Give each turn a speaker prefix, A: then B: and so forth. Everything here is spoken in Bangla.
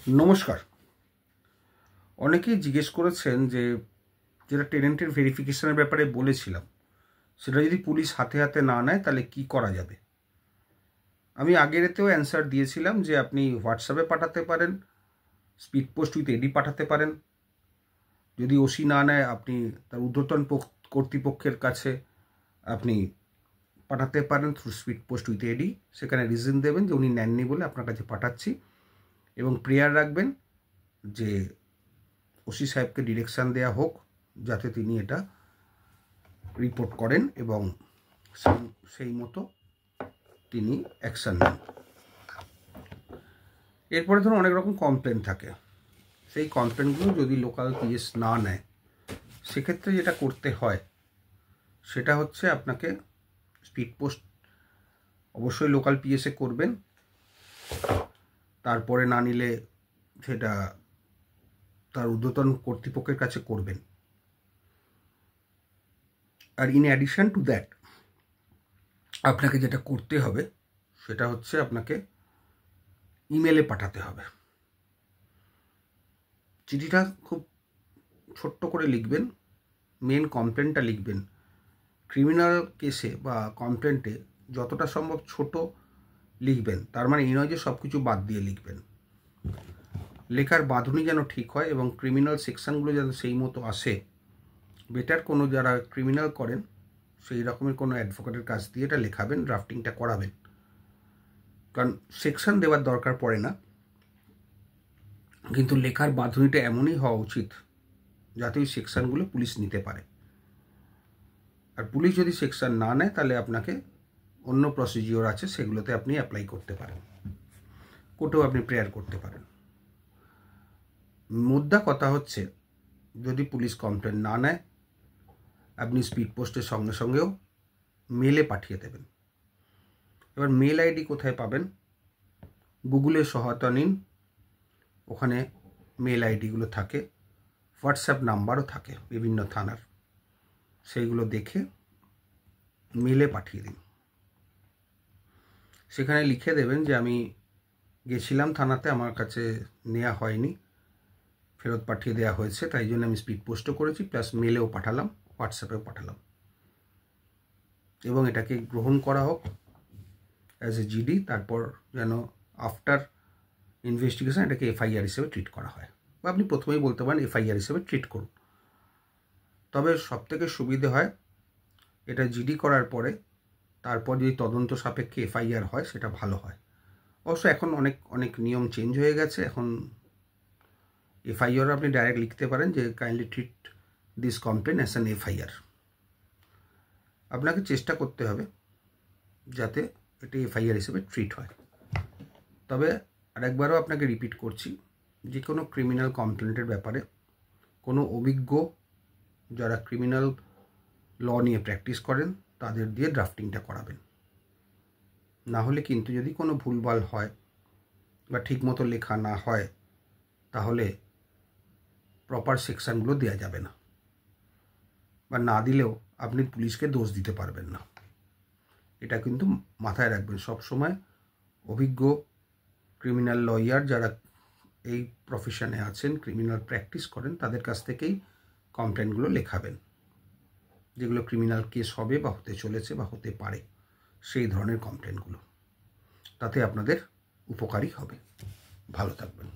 A: নমস্কার। অনেকেই জিজ্ঞেস করেছেন যে যেটা টেনেন্টের ভেরিফিকেশনের ব্যাপারে বলেছিলাম সেটা যদি পুলিশ হাতে হাতে না নেয় তাহলে কি করা যাবে। আমি আগের এতেও অ্যান্সার দিয়েছিলাম যে আপনি হোয়াটসঅ্যাপে পাঠাতে পারেন, স্পিড পোস্ট উইথ এডি পাঠাতে পারেন। যদি ওসি না নেয় আপনি তার ঊর্ধ্বতন কর্তৃপক্ষের কাছে আপনি পাঠাতে পারেন থ্রু স্পিড পোস্ট উইথ এডি। সেখানে রিজন দেবেন যে উনি নেননি বলে আপনার কাছে পাঠাচ্ছি, এবং প্রেয়ার রাখবেন যে ওসি সাহেবকে ডিরেকশান দেওয়া হোক যাতে তিনি এটা রিপোর্ট করেন এবং সেই মতো তিনি অ্যাকশান নেন। এরপরে ধরুন অনেক রকম কমপ্লেন থাকে, সেই কমপ্লেনগুলো যদি লোকাল পিএস না নেয় সেক্ষেত্রে যেটা করতে হয় সেটা হচ্ছে আপনাকে স্পিড পোস্ট অবশ্যই লোকাল পিএসে করবেন, তারপরে না নিলে সেটা তার ঊর্ধ্বতন কর্তৃপক্ষের কাছে করবেন। আর ইন অ্যাডিশন টু দ্যাট আপনাকে যেটা করতে হবে সেটা হচ্ছে আপনাকে ইমেলে পাঠাতে হবে। চিঠিটা খুব ছোট্ট করে লিখবেন, মেন কমপ্লেনটা লিখবেন। ক্রিমিনাল কেসে বা কমপ্লেন্টে যতটা সম্ভব ছোট লিখবেন, তার মানে এই নয় যে সব কিছু বাদ দিয়ে লিখবেন। লেখার বাঁধনি যেন ঠিক হয় এবং ক্রিমিনাল সেকশানগুলো যেন সেই মতো আসে। বেটার কোনো যারা ক্রিমিনাল করেন সেই রকমের কোনো অ্যাডভোকেটের কাছ দিয়ে এটা লেখাবেন, ড্রাফটিংটা করাবেন। কারণ সেকশন দেওয়ার দরকার পড়ে না, কিন্তু লেখার বাঁধনিটা এমনই হওয়া উচিত যাতে ওই সেকশানগুলো পুলিশ নিতে পারে। আর পুলিশ যদি সেকশন না নেয় তাহলে আপনাকে অন্য প্রসিজিওর আছে, সেগুলোতে আপনি অ্যাপ্লাই করতে পারেন, কোর্টেও আপনি প্রেয়ার করতে পারেন। মুদ্রা কথা হচ্ছে যদি পুলিশ কমপ্লেন না নেয় আপনি স্পিড পোস্টের সঙ্গে সঙ্গেও মেলে পাঠিয়ে দেবেন। এবার মেল আইডি কোথায় পাবেন? গুগলের সহায়তা নিন, ওখানে মেল আইডিগুলো থাকে, হোয়াটসঅ্যাপ নাম্বারও থাকে বিভিন্ন থানার, সেইগুলো দেখে মেলে পাঠিয়ে দিন। সেখানে লিখে দেবেন যে আমি গেছিলাম থানাতে, আমার কাছে নেওয়া হয়নি, ফেরত পাঠিয়ে দেওয়া হয়েছে, তাই জন্য আমি স্পিড পোস্টও করেছি, প্লাস মেলেও পাঠালাম, হোয়াটসঅ্যাপেও পাঠালাম, এবং এটাকে গ্রহণ করা হোক অ্যাজ এ জিডি। তারপর যেন আফটার ইনভেস্টিগেশন এটাকে এফআইআর হিসেবে ট্রিট করা হয়, বা আপনি প্রথমেই বলতে পারেন এফআইআর হিসেবে ট্রিট করুন। তবে সবথেকে সুবিধে হয় এটা জিডি করার পরে তারপর যদি তদন্ত সাপেক্ষে এফআইআর হয় সেটা ভালো হয়। অবশ্য এখন অনেক নিয়ম চেঞ্জ হয়ে গেছে, এখন এফআইআর আপনি ডাইরেক্ট লিখতে পারেন যে kindly treat this complain as an FIR. আপনাকে চেষ্টা করতে হবে যাতে এটি এফআইআর হিসেবে ট্রিট হয়। তবে আরেকবারও আপনাকে রিপিট করছি, যে কোনো ক্রিমিনাল কমপ্লেন্টের ব্যাপারে কোনো অভিজ্ঞ যারা ক্রিমিনাল ল নিয়ে প্র্যাকটিস করেন তাদের দিয়ে ড্রাফটিংটা করাবেন। না হলে কিন্তু যদি কোনো ভুলভাল হয় বা ঠিকমতো লেখা না হয় তাহলে প্রপার সেকশানগুলো দেওয়া যাবে না, বা না দিলেও আপনি পুলিশকে দোষ দিতে পারবেন না। এটা কিন্তু মাথায় রাখবেন সবসময়। অভিজ্ঞ ক্রিমিনাল লয়ার যারা এই প্রফেশনে আছেন, ক্রিমিনাল প্র্যাকটিস করেন, তাদের কাছ থেকেই কমপ্লেনগুলো লেখাবেন, যেগুলো ক্রিমিনাল কেস হবে বা হতে চলেছে বা হতে পারে, সেই ধরনের কমপ্লেনগুলো। তাতে আপনাদের উপকারী হবে। ভালো থাকবেন।